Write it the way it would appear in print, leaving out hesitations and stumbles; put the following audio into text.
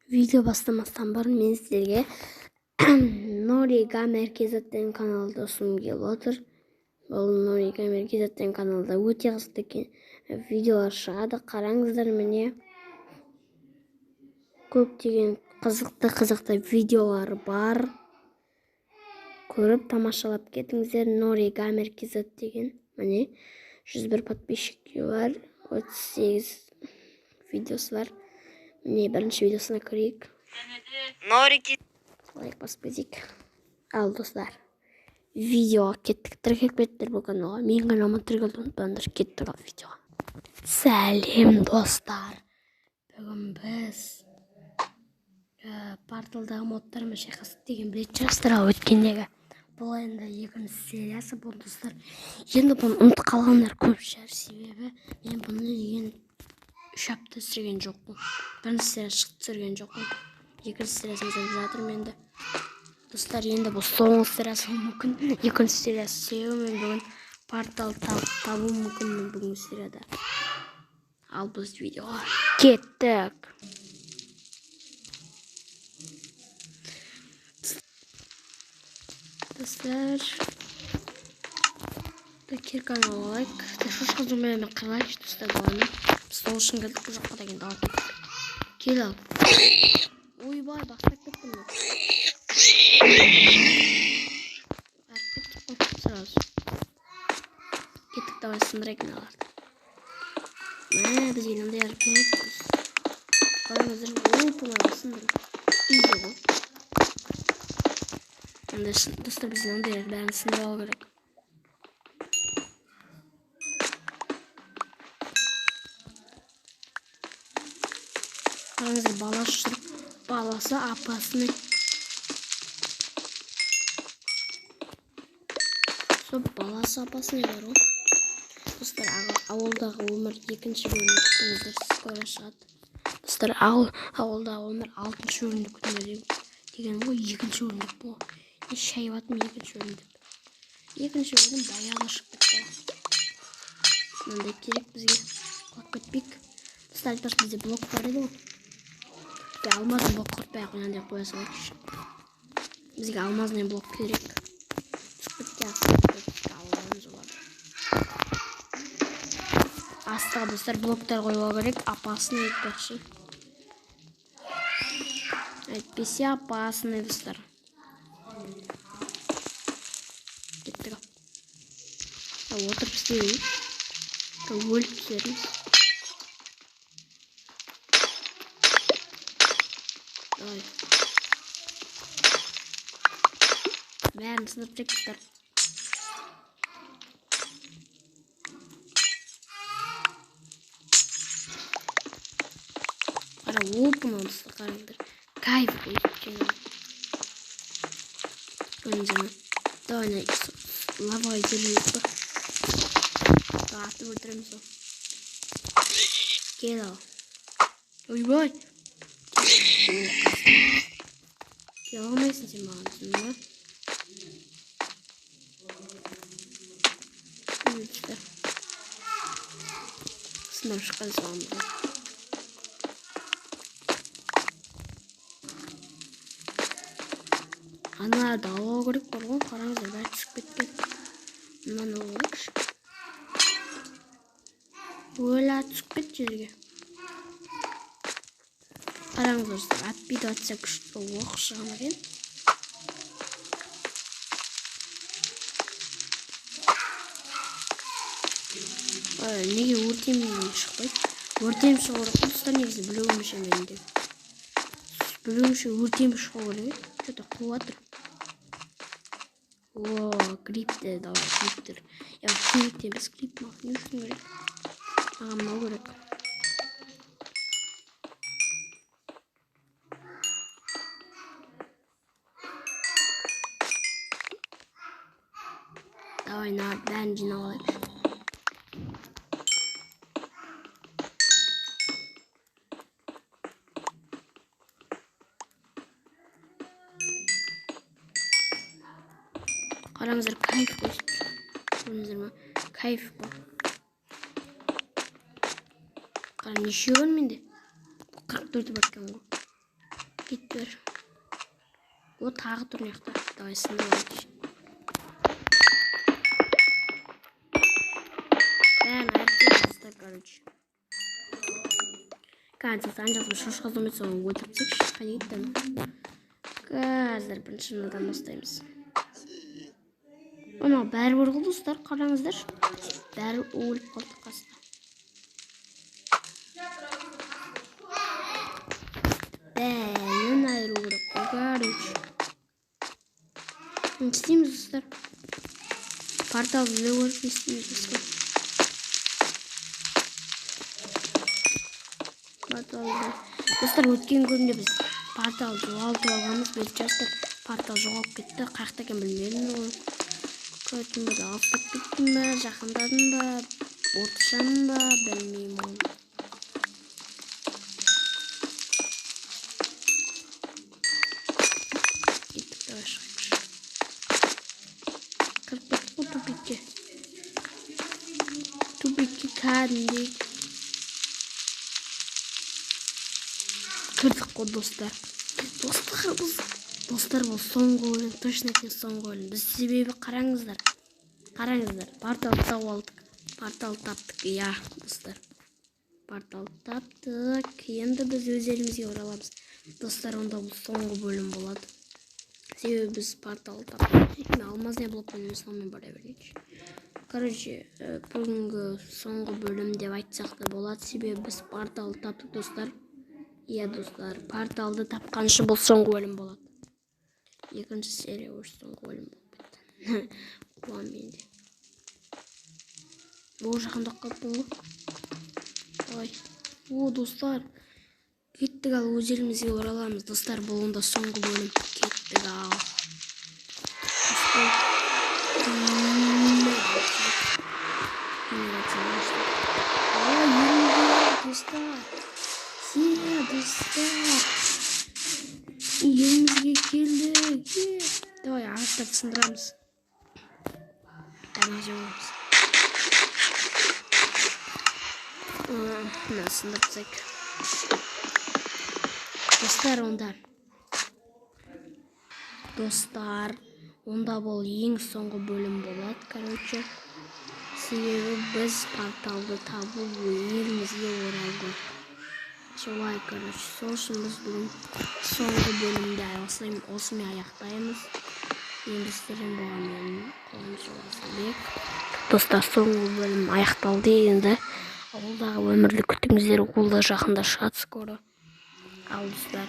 Видео бастамастан бұрын мен сіздерге Нори Гамер KZ'тің каналында ұсыным келіп отыр. Бұл Нори Гамер KZ'тің каналында өте қызықты видеолар шығады. Қараңыздар, міне көптеген қызықты видеолар бар. Көріп тамашалап кетіңіздер. Нори Гамер KZ деген, міне 101 подписчики бар, 38 видеосы бар. Міне бірінші видеосына көрейік. Лайк басып кетейік. Ал достар, видеоға кеттік. Тіркелмедіңдер бұл каналға. Менің каналыма тіркелуді ұмытпаңдар. Кеттік ал видеоға. Сәлем достар. Бүгін біз порталдағы модтармен шайқастық деген білетін шығарсыздар. Өткендегі бұл енді екінші сериясы. Бұл достар, енді бұны ұмытып қалғандар көп шығар, себебі мен бұны деген 3 апта түсірген жоқпын. Бірінші сериясы шықты, түсірген жоқпын. Екінші сериясын жазып жатырмын енді. Достар, енді бұл соңғы сериясы мүмкін. Екінші сериясы себебі мен бүгін портал табу мүмкін бүгін серияда. Ал біз видеоға кеттік. Достар, кер каналға лайк. Шошқа жұмаймен қылайшы достар болғаны. Біз сол үшін келдік, бұл жаққа деген дауы кеттік. Кел ал. Ойбай, бастап кеттім мен. Сразу кеттік, давай сындырайық мыналарды. Мә, бізге мынандай әрекет. Қараңыздар, оп-оңай сындырып. Изи ғой. Достар, біз мынандай бәрін сындырып алу керек. Қараңыздар, баласы жүріп, баласы апасының баласы апасының бар ғой. Достар, ауылдағы өмір екінші бөлімді күтіңіздер, сіз көре шығады. Достар, ауылдағы өмір 6-шы бөлімді күтіңіздер деген ғой, 2-ші бөлімдік бұл. Не шайбатым 2-ші бөлімдік. 2-ші бөлім баяғы шығып кетті. Мынандай керек бізге. Құлап кетпейік. Достар, айтпаш, бізде блок бар еді ғой. Алмазын блок құртпай-ақ мынандай қоя салайықшы. Бізге алмазын блок керек. Астыға достар блоктар қойуға керек. Апасын етпекші. Әйтпесе апасын достар. Кеттік ал. Отырып істейік. Өліп түсеріміз. Бәрін сынып жектіктер. Қара опын онысы қараңдар. Кайф қой. Көріңіздер. Давай лавай жүрейік бір. Атып өлтіреміз ол. Кел ал. Ойбай. Кел алмайсың сен маған түсін ба? Сынап шыққан соғымды. Аналарды алуға көрек бар ғой, қараңыздар, бәрі түсіп кеткен. Мұнан алу керекші. Өлі түсіп кет жерге. Қараңыздар, атпейді атса күшті оқ шығамыр ен. Неге өртемден шықпайды? Өртем шығу керек. Достар, негізі білуімше менде. Білуімше өртем шығу керек. Что-то қуатыр. О, грипті, давай, гриптер. Я керектен біз грип мал. Не үшін керек? Маған мынау керек. Давай, бәрін жинап алайық. Қараңыздар, кайф қой. Көріңіздер ма? Кайф қой. Қара неше өн менде? 44 бар екен ғой. Кетіп бер. О, тағы тұр мыяқта. Давай сынды барайық. Бәрін айырып короче. Қазір анжасын шошқа зомбет соны өлтіртсекші. Қане кеттен. Қазір бірінші мынадан бастаймыз. Оны бәрі бір қыл достар, қараңыздар. Бәрі өліп қалды қасында. Бәрін айыру керек, короче. Не істейміз достар? Портал іздеу керек, не істейміз достар? Достар, өткен күнде біз портал жоғалтып алғанбыз, біз жастар портал жоғалып кетті. Қаяқта екен білмедім ғой. Көтім бір алыстап кеттім бе, жақындадым ба, орташамын ба, білмеймін оны. Кеттік, давай шығайықшы. Кіріп кеттік қой тупикке. Тупикке кәдімдей. Кірдік қой достар. Достар, бұл соңғы өлім, точно екен соңғы өлім. Біз себебі қараңыздар. Портал тауып алдық. Портал таптық, я, достар. Портал таптық. Енді біз өз елімізге ораламыз. Достар, онда бұл соңғы бөлім болады. Себебі біз портал таптық. Алмаз не болып бөліміз сонымен бара берейікші. Короче, бүгінгі соңғы бөлім деп айтсақ та болады. Себебі біз портал таптық, достар. Иә, достар, порталды тапқаншы бұл соңғы өлім болады. Екінші серия өш соңғы өлім болып кетті. Қуам менде. О, жақында қалыптың ғой. Ой. О, достар. Кеттік ал, өз елімізге ораламыз. Достар, бұл онда соңғы бөлім. Кеттік ал. Елімізге келдік. Давай, ағаштарды сындырамыз. Дәме жоғымыз. Мына сындыртсақ. Достар, онда бұл ең соңғы бөлім болады, короче. Себебі біз порталды табып елімізге оралдық. Солай, короче, сол үшін біз бүгін соңғы бөлімде осымен аяқтаймыз. Енді сіздерден болған менің қолым жоласынбек. Достар, соңғы бөлім аяқталды. Енді ауылдағы өмірді күтіңіздер, ол да жақында шығады скоро. Ал достар,